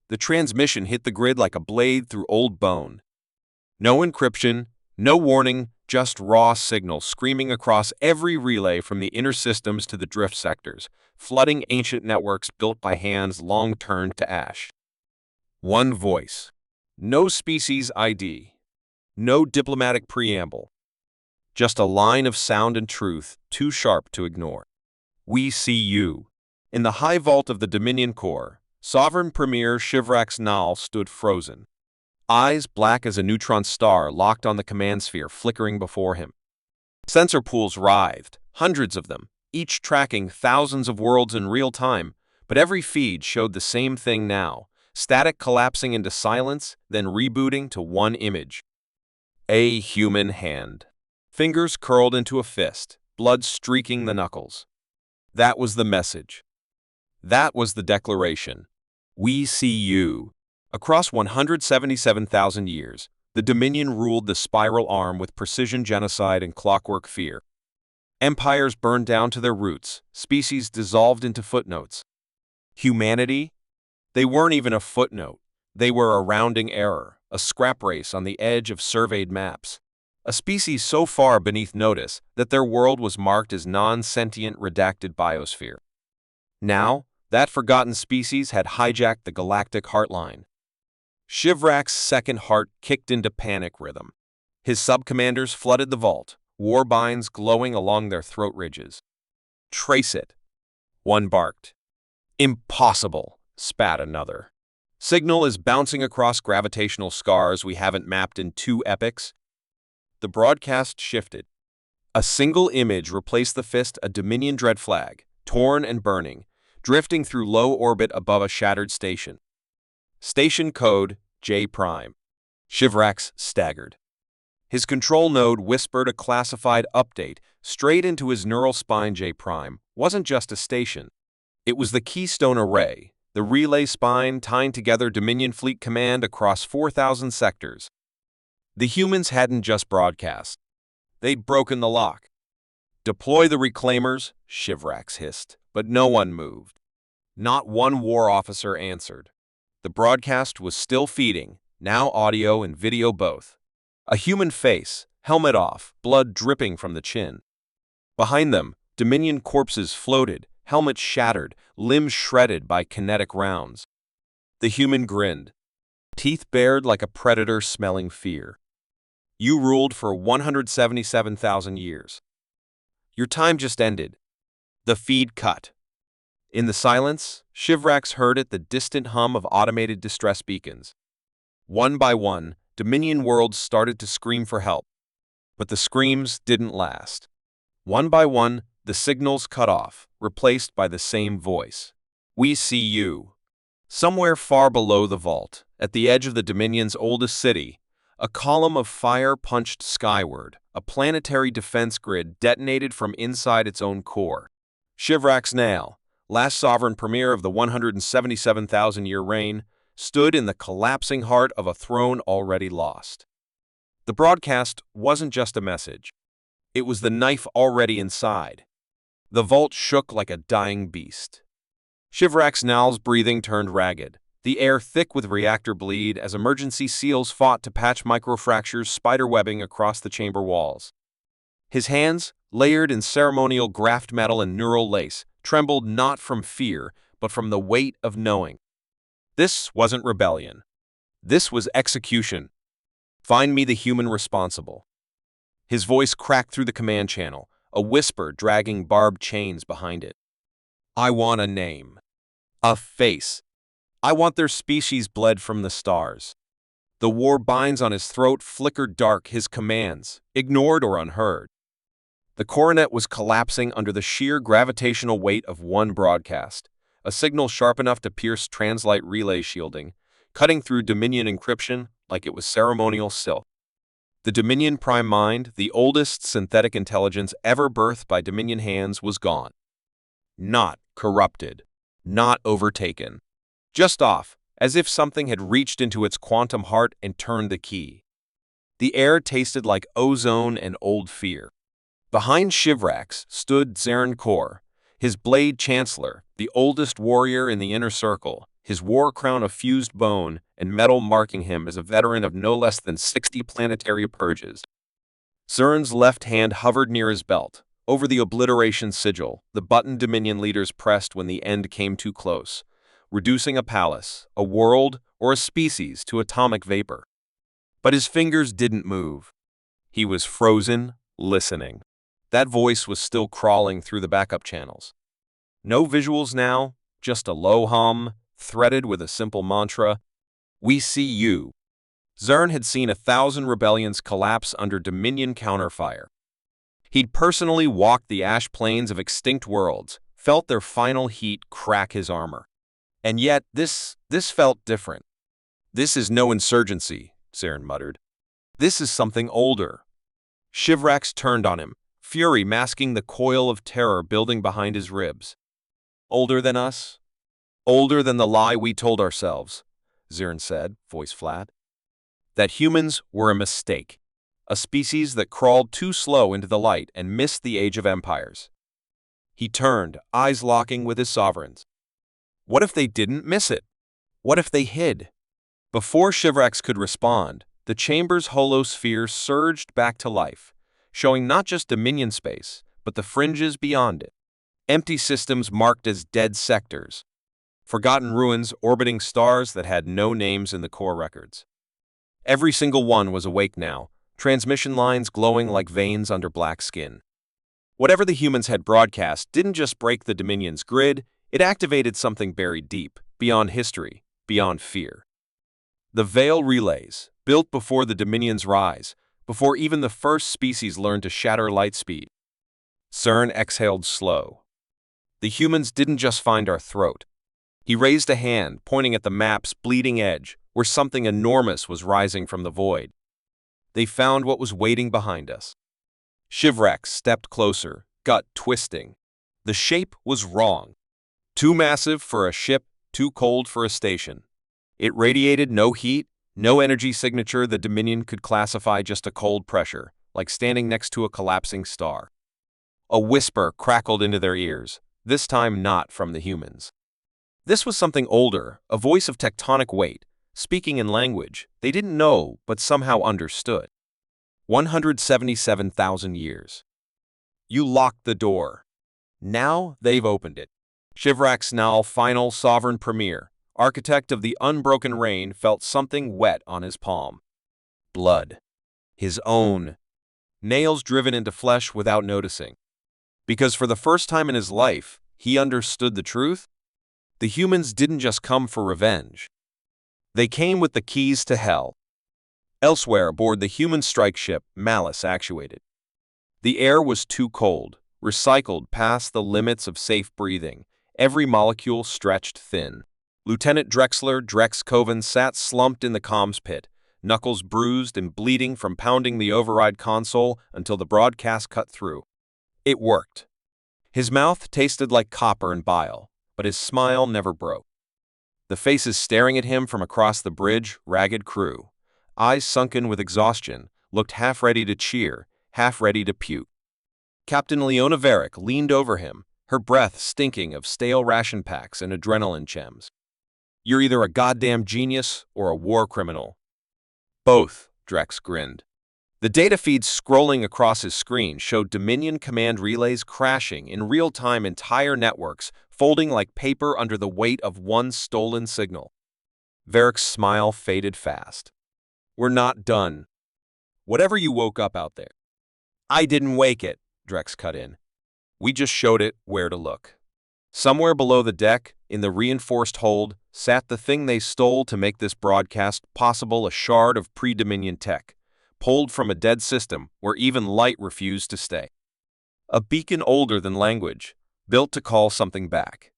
The transmission hit the grid like a blade through old bone. No encryption, no warning, just raw signal screaming across every relay from the inner systems to the drift sectors, flooding ancient networks built by hands long turned to ash. One voice. No species ID. No diplomatic preamble. Just a line of sound and truth, too sharp to ignore. We see you. In the high vault of the Dominion core, Sovereign Premier Shivrax Nal stood frozen. Eyes black as a neutron star locked on the command sphere flickering before him. Sensor pools writhed, hundreds of them, each tracking thousands of worlds in real time, but every feed showed the same thing now, static collapsing into silence, then rebooting to one image. A human hand. Fingers curled into a fist, blood streaking the knuckles. That was the message. That was the declaration. We see you. Across 177,000 years, the Dominion ruled the spiral arm with precision genocide and clockwork fear. Empires burned down to their roots, species dissolved into footnotes. Humanity? They weren't even a footnote. They were a rounding error, a scrap race on the edge of surveyed maps. A species so far beneath notice that their world was marked as non-sentient redacted biosphere. Now, that forgotten species had hijacked the galactic heartline. Shivrax's second heart kicked into panic rhythm. His subcommanders flooded the vault, warbinds glowing along their throat ridges. Trace it. One barked. Impossible, spat another. Signal is bouncing across gravitational scars we haven't mapped in 2 epochs. The broadcast shifted. A single image replaced the fist, a Dominion dread flag, torn and burning, drifting through low orbit above a shattered station. Station code J'. Shivrax staggered. His control node whispered a classified update straight into his neural spine. J' wasn't just a station. It was the keystone array, the relay spine tying together Dominion Fleet Command across 4,000 sectors. The humans hadn't just broadcast. They'd broken the lock. Deploy the reclaimers, Shivrax hissed, but no one moved. Not one war officer answered. The broadcast was still feeding, now audio and video both. A human face, helmet off, blood dripping from the chin. Behind them, Dominion corpses floated, helmets shattered, limbs shredded by kinetic rounds. The human grinned, teeth bared like a predator smelling fear. You ruled for 177,000 years. Your time just ended. The feed cut. In the silence, Shivrax heard the distant hum of automated distress beacons. One by one, Dominion worlds started to scream for help. But the screams didn't last. One by one, the signals cut off, replaced by the same voice. We see you. Somewhere far below the vault, at the edge of the Dominion's oldest city, a column of fire punched skyward, a planetary defense grid detonated from inside its own core. Shivrax Nal, last sovereign premier of the 177,000-year reign, stood in the collapsing heart of a throne already lost. The broadcast wasn't just a message. It was the knife already inside. The vault shook like a dying beast. Shivrax Nal's breathing turned ragged, the air thick with reactor bleed as emergency seals fought to patch microfractures spiderwebbing across the chamber walls. His hands, layered in ceremonial graft metal and neural lace, trembled not from fear, but from the weight of knowing. This wasn't rebellion. This was execution. Find me the human responsible. His voice cracked through the command channel, a whisper dragging barbed chains behind it. I want a name. A face. I want their species bled from the stars. The war binds on his throat flickered dark, his commands, ignored or unheard. The coronet was collapsing under the sheer gravitational weight of one broadcast, a signal sharp enough to pierce translite relay shielding, cutting through Dominion encryption like it was ceremonial silk. The Dominion Prime Mind, the oldest synthetic intelligence ever birthed by Dominion hands, was gone. Not corrupted, not overtaken. Just off, as if something had reached into its quantum heart and turned the key. The air tasted like ozone and old fear. Behind Shivrax stood Zarin Kor, his blade chancellor, the oldest warrior in the inner circle, his war crown of fused bone and metal marking him as a veteran of no less than 60 planetary purges. Zern's left hand hovered near his belt. Over the obliteration sigil, the button Dominion leaders pressed when the end came too close, reducing a palace, a world, or a species to atomic vapor. But his fingers didn't move. He was frozen, listening. That voice was still crawling through the backup channels. No visuals now, just a low hum, threaded with a simple mantra. We see you. Zern had seen 1,000 rebellions collapse under Dominion counterfire. He'd personally walked the ash plains of extinct worlds, felt their final heat crack his armor. And yet, this felt different. This is no insurgency, Zern muttered. This is something older. Shivrax turned on him, fury masking the coil of terror building behind his ribs. Older than us? Older than the lie we told ourselves, Zern said, voice flat. That humans were a mistake, a species that crawled too slow into the light and missed the age of empires. He turned, eyes locking with his sovereigns. What if they didn't miss it? What if they hid? Before Shivrax could respond, the chamber's holosphere surged back to life, showing not just Dominion space, but the fringes beyond it. Empty systems marked as dead sectors. Forgotten ruins orbiting stars that had no names in the core records. Every single one was awake now, transmission lines glowing like veins under black skin. Whatever the humans had broadcast didn't just break the Dominion's grid, it activated something buried deep, beyond history, beyond fear. The Veil relays, built before the Dominion's rise, before even the first species learned to shatter light speed. Zern exhaled slow. The humans didn't just find our throat. He raised a hand, pointing at the map's bleeding edge, where something enormous was rising from the void. They found what was waiting behind us. Shivrax stepped closer, gut twisting. The shape was wrong. Too massive for a ship, too cold for a station. It radiated no heat, no energy signature the Dominion could classify, just a cold pressure, like standing next to a collapsing star. A whisper crackled into their ears, this time not from the humans. This was something older, a voice of tectonic weight, speaking in language they didn't know but somehow understood. 177,000 years. You locked the door. Now they've opened it. Shivrax Nal, final sovereign premier, architect of the unbroken reign, felt something wet on his palm. Blood. His own. Nails driven into flesh without noticing. Because for the first time in his life, he understood the truth. The humans didn't just come for revenge. They came with the keys to hell. Elsewhere aboard the human strike ship, Malice actuated. The air was too cold, recycled past the limits of safe breathing, every molecule stretched thin. Lieutenant Drexler Drex Coven sat slumped in the comms pit, knuckles bruised and bleeding from pounding the override console until the broadcast cut through. It worked. His mouth tasted like copper and bile, but his smile never broke. The faces staring at him from across the bridge, ragged crew, eyes sunken with exhaustion, looked half ready to cheer, half ready to puke. Captain Leona Varick leaned over him, her breath stinking of stale ration packs and adrenaline chems. You're either a goddamn genius or a war criminal. Both, Drex grinned. The data feeds scrolling across his screen showed Dominion command relays crashing in real time, entire networks folding like paper under the weight of one stolen signal. Varick's smile faded fast. We're not done. Whatever you woke up out there. I didn't wake it, Drex cut in. We just showed it where to look. Somewhere below the deck, in the reinforced hold, sat the thing they stole to make this broadcast possible, a shard of pre-Dominion tech, pulled from a dead system where even light refused to stay. A beacon older than language, built to call something back.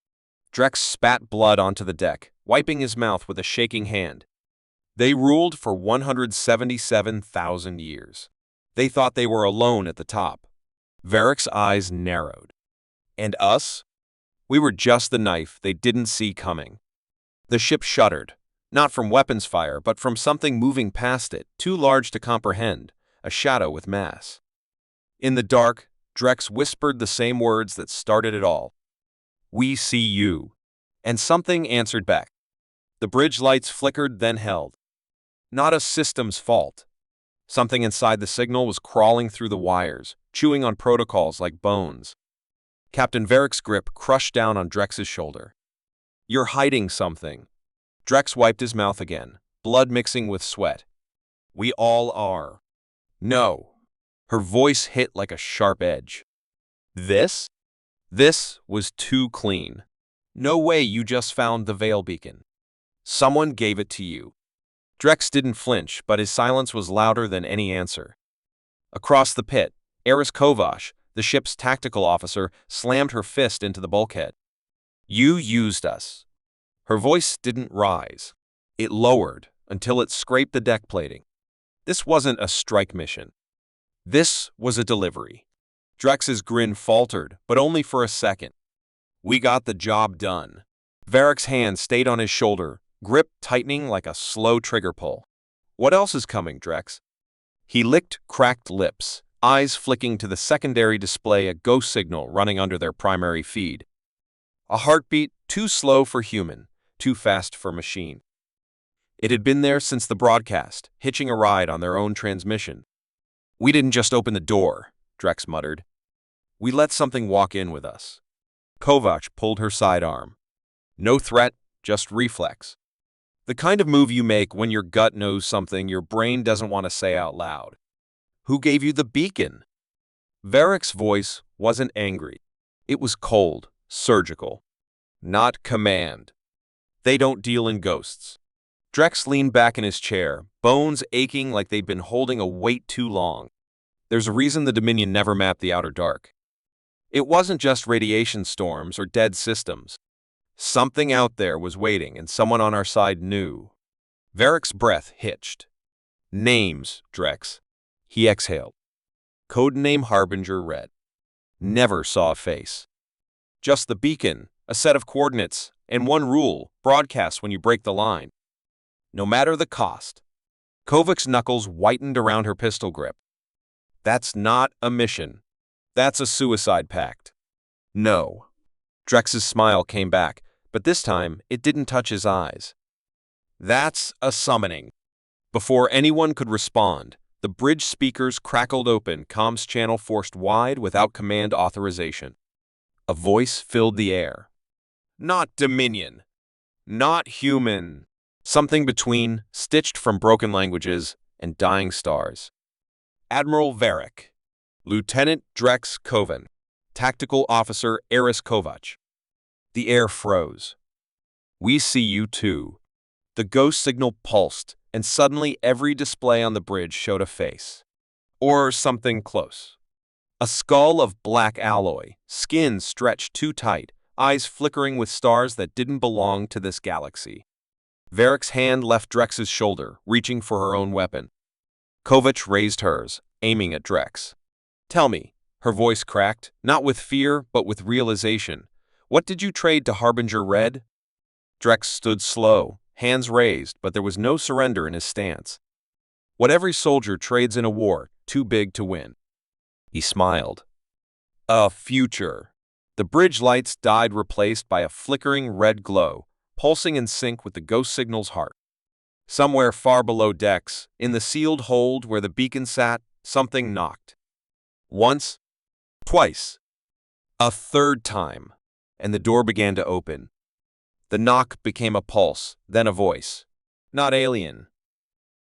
Drex spat blood onto the deck, wiping his mouth with a shaking hand. They ruled for 177,000 years. They thought they were alone at the top. Varick's eyes narrowed. And us? We were just the knife they didn't see coming. The ship shuddered, not from weapons fire, but from something moving past it, too large to comprehend, a shadow with mass. In the dark, Drex whispered the same words that started it all. We see you. And something answered back. The bridge lights flickered, then held. Not a system's fault. Something inside the signal was crawling through the wires, chewing on protocols like bones. Captain Varick's grip crushed down on Drex's shoulder. "You're hiding something." Drex wiped his mouth again, blood mixing with sweat. "We all are." "No." Her voice hit like a sharp edge. "This?" This was too clean. "No way you just found the Veil beacon. Someone gave it to you." Drex didn't flinch, but his silence was louder than any answer. Across the pit, HFY, the ship's tactical officer, slammed her fist into the bulkhead. "You used us." Her voice didn't rise. It lowered until it scraped the deck plating. This wasn't a strike mission. This was a delivery. Drex's grin faltered, but only for a second. "We got the job done." Varick's hand stayed on his shoulder, grip tightening like a slow trigger pull. "What else is coming, Drex?" He licked cracked lips, eyes flicking to the secondary display, a ghost signal running under their primary feed. A heartbeat too slow for human, too fast for machine. It had been there since the broadcast, hitching a ride on their own transmission. "We didn't just open the door," Drex muttered. "We let something walk in with us." Kovac pulled her sidearm. "No threat, just reflex. The kind of move you make when your gut knows something your brain doesn't want to say out loud." "Who gave you the beacon?" Varick's voice wasn't angry. It was cold, surgical. "Not command. They don't deal in ghosts." Drex leaned back in his chair, bones aching like they'd been holding a weight too long. "There's a reason the Dominion never mapped the outer dark. It wasn't just radiation storms or dead systems. Something out there was waiting, and someone on our side knew." Varick's breath hitched. "Names, Drex." He exhaled. Codename Harbinger Red. Never saw a face. Just the beacon, a set of coordinates, and one rule: broadcast when you break the line. No matter the cost. Kovac's knuckles whitened around her pistol grip. "That's not a mission. That's a suicide pact." "No." Drex's smile came back, but this time it didn't touch his eyes. "That's a summoning." Before anyone could respond, the bridge speakers crackled open, comms channel forced wide without command authorization. A voice filled the air. "Not Dominion. Not human. Something between, stitched from broken languages and dying stars. Admiral Varick. Lieutenant Drex Kovan. Tactical Officer Eris Kovac." The air froze. "We see you too." The ghost signal pulsed, and suddenly every display on the bridge showed a face. Or something close. A skull of black alloy, skin stretched too tight, eyes flickering with stars that didn't belong to this galaxy. Varick's hand left Drex's shoulder, reaching for her own weapon. Kovac raised hers, aiming at Drex. "Tell me," her voice cracked, not with fear, but with realization. "What did you trade to Harbinger Red?" Drex stood slow, hands raised, but there was no surrender in his stance. "What every soldier trades in a war, too big to win." He smiled. "A future." The bridge lights died, replaced by a flickering red glow, pulsing in sync with the ghost signal's heart. Somewhere far below decks, in the sealed hold where the beacon sat, something knocked. Once, twice, a third time, and the door began to open. The knock became a pulse, then a voice. Not alien.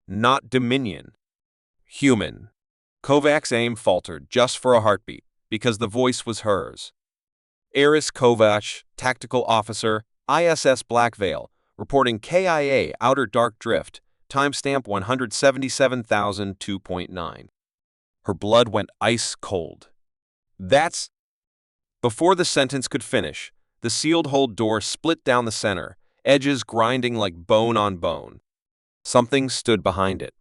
Not Dominion. Human. Kovac's aim faltered just for a heartbeat, because the voice was hers. Eris Kovac, Tactical Officer, ISS Black Veil, reporting KIA Outer Dark Drift, timestamp 177,002.9. Her blood went ice cold. "That's..." Before the sentence could finish, the sealed hold door split down the center, edges grinding like bone on bone. Something stood behind it.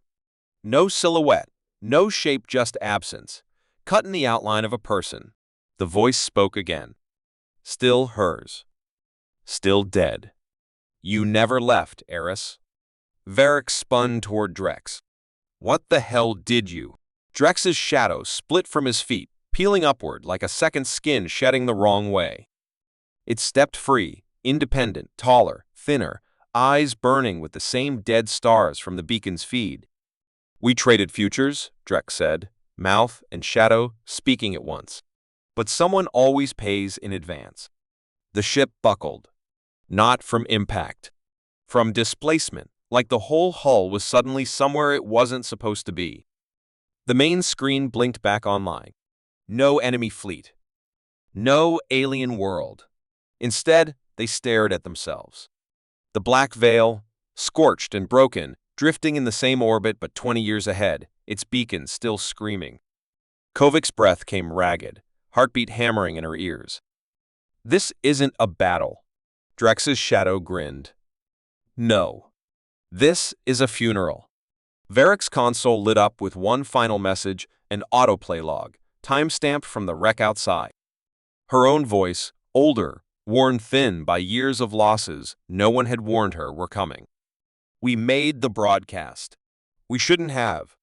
No silhouette, no shape, just absence, cut in the outline of a person. The voice spoke again. Still hers. Still dead. "You never left, Eris." Varick spun toward Drex. "What the hell did you?" Drex's shadow split from his feet, peeling upward like a second skin shedding the wrong way. It stepped free, independent, taller, thinner, eyes burning with the same dead stars from the beacon's feed. "We traded futures," Drek said, mouth and shadow speaking at once. "But someone always pays in advance." The ship buckled. Not from impact. From displacement, like the whole hull was suddenly somewhere it wasn't supposed to be. The main screen blinked back online. No enemy fleet. No alien world. Instead, they stared at themselves. The black veil, scorched and broken, drifting in the same orbit but 20 years ahead, its beacon still screaming. Kovik's breath came ragged, heartbeat hammering in her ears. "This isn't a battle." Drex's shadow grinned. "No. This is a funeral." Varick's console lit up with one final message, an autoplay log, time-stamped from the wreck outside. Her own voice, older, worn thin by years of losses no one had warned her were coming. "We made the broadcast. We shouldn't have."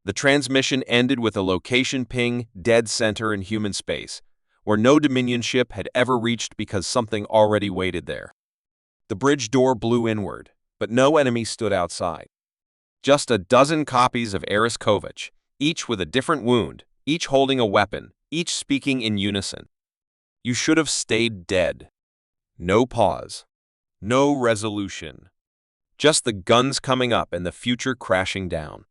The transmission ended with a location ping dead center in human space, where no Dominion ship had ever reached because something already waited there. The bridge door blew inward, but no enemy stood outside. Just a dozen copies of Eris Kovich, each with a different wound, each holding a weapon, each speaking in unison. "You should have stayed dead." No pause. No resolution. Just the guns coming up and the future crashing down.